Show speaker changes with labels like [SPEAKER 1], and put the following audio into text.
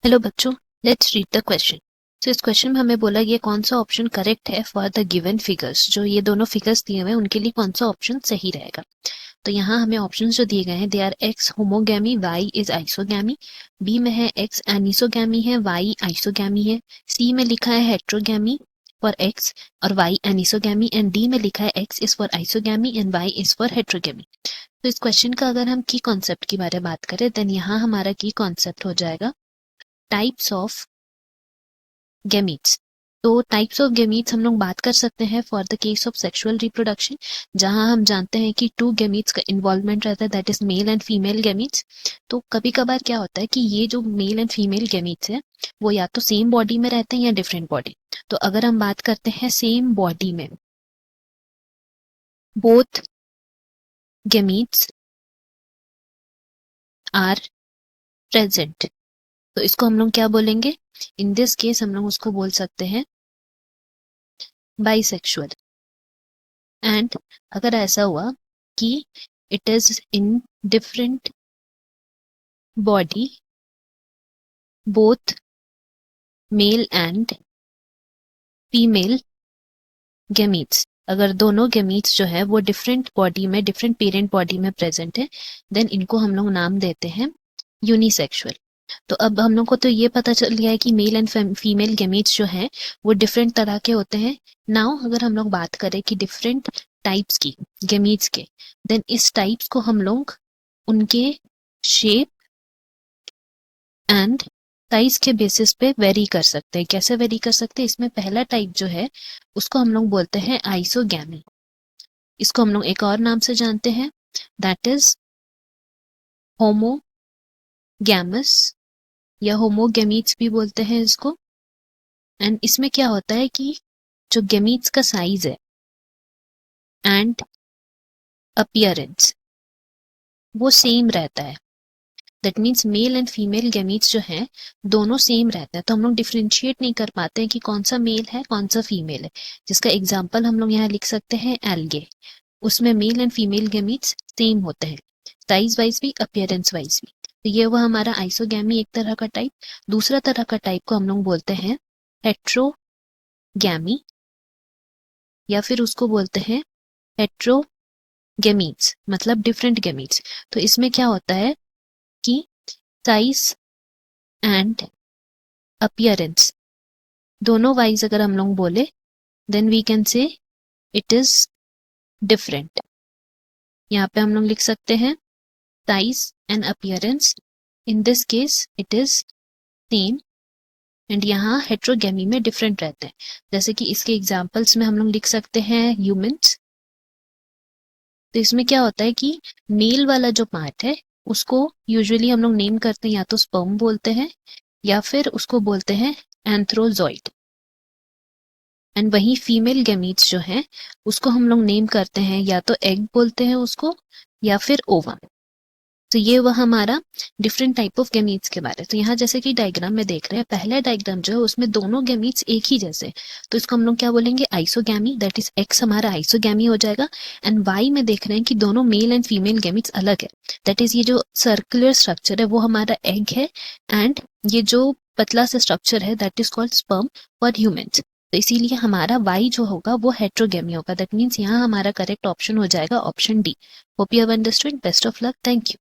[SPEAKER 1] Hello बच्चों, let's read the question. तो इस क्वेश्चन में हमें बोला गया कौन सा ऑप्शन करेक्ट है फॉर द गिवन फिगर्स। जो ये दोनों फिगर्स दिए हुए हैं उनके लिए कौन सा ऑप्शन सही रहेगा। तो यहाँ हमें ऑप्शंस जो दिए गए हैं, they are X homogamy, Y is isogamy. B में है एक्स एनिसोगैमी है, वाई आइसोगैमी है। सी में लिखा है हेट्रोगैमी फॉर एक्स और वाई एनिसोगैमी, एंड डी में लिखा है X is for isogamy and Y is for heterogamy. तो इस क्वेश्चन का अगर हम की कॉन्सेप्ट की बारे में बात करें, देन यहाँ हमारा की कॉन्सेप्ट हो जाएगा टाइप्स ऑफ गैमीट्स। तो टाइप्स ऑफ गैमीट्स हम लोग बात कर सकते हैं for the case of sexual reproduction, जहां हम जानते हैं कि 2 गैमीट्स का इन्वॉल्वमेंट रहता है, that is male and female gametes. तो कभी कभार क्या होता है कि ये जो मेल एंड फीमेल गैमीट्स है वो या तो सेम बॉडी में रहते हैं या डिफरेंट बॉडी। तो अगर हम बात करते हैं सेम बॉडी में, बोथ गैमीट्स आर प्रेजेंट, तो इसको हम लोग क्या बोलेंगे? इन दिस केस हम लोग उसको बोल सकते हैं बाइसेक्सुअल। एंड अगर ऐसा हुआ कि it is in different body, both male and female gametes, अगर दोनों गैमीट्स जो है वो डिफरेंट बॉडी में, डिफरेंट पेरेंट बॉडी में प्रेजेंट है, देन इनको हम लोग नाम देते हैं यूनिसेक्सुअल। तो अब हम लोग को तो ये पता चल गया है कि मेल एंड फीमेल गैमीट्स जो है वो डिफरेंट तरह के होते हैं। नाउ अगर हम लोग बात करें कि डिफरेंट टाइप्स की गैमीट्स के, देन इस टाइप्स को हम लोग उनके शेप एंड साइज के बेसिस पे वेरी कर सकते हैं। कैसे वेरी कर सकते हैं? इसमें पहला टाइप जो है उसको हम लोग बोलते हैं आइसोगैमी। इसको हम लोग एक और नाम से जानते हैं, दैट इज होमोगैमस या होमोगैमीट्स भी बोलते हैं इसको। एंड इसमें क्या होता है कि जो गैमीट्स का साइज है एंड अपीयरेंस वो सेम रहता है। That means male and female gametes जो हैं दोनों सेम रहते हैं। तो हम लोग डिफ्रेंशिएट नहीं कर पाते हैं कि कौन सा मेल है कौन सा फीमेल है। जिसका एग्जाम्पल हम लोग यहाँ लिख सकते हैं एल्गे। उसमें male and female gametes same होते हैं, साइज वाइज भी अपीयरेंस वाइज भी। तो ये हुआ हमारा आइसोगैमी एक तरह का टाइप। दूसरा तरह का टाइप को हम लोग बोलते हैं हेट्रोगैमी, या फिर उसको बोलते हैं हेट्रोगैमीट्स, मतलब डिफरेंट गैमीट्स। तो इसमें क्या होता है कि साइज एंड अपीयरेंस दोनों वाइज अगर हम लोग बोले, then we can say it is different. यहाँ पे हम लोग लिख सकते हैं size and appearance, in this case it is same, and यहाँ हेट्रोगैमी में डिफरेंट रहते हैं। जैसे कि इसके एग्जाम्पल्स में हम लोग लिख सकते हैं ह्यूमंस। तो इसमें क्या होता है कि मेल वाला जो पार्ट है उसको यूजुअली हम लोग नेम करते हैं, या तो स्पर्म बोलते हैं या फिर उसको बोलते हैं एंथ्रोजॉइड। एंड वही फीमेल गैमीट्स जो हैं उसको हम लोग नेम करते हैं, या तो एग बोलते हैं उसको या फिर ओवम। तो ये वह हमारा डिफरेंट टाइप ऑफ गैमीट्स के बारे। तो यहाँ जैसे कि डायग्राम में देख रहे हैं, पहला डायग्राम जो है उसमें दोनों गैमीट्स एक ही जैसे, तो इसको हम लोग क्या बोलेंगे? आइसोगैमी। दैट इज एक्स हमारा आइसोगैमी हो जाएगा। एंड वाई में देख रहे हैं कि दोनों मेल एंड फीमेल गैमीट्स अलग है, दैट इज ये जो सर्कुलर स्ट्रक्चर है वो हमारा एग है, एंड ये जो पतला सा स्ट्रक्चर है that is called sperm for humans. तो इसीलिए हमारा वाई जो होगा वो हेट्रोगैमी होगा। दैट मीन्स यहाँ हमारा करेक्ट ऑप्शन हो जाएगा option D. Hope you have understood. Best of luck. Thank you.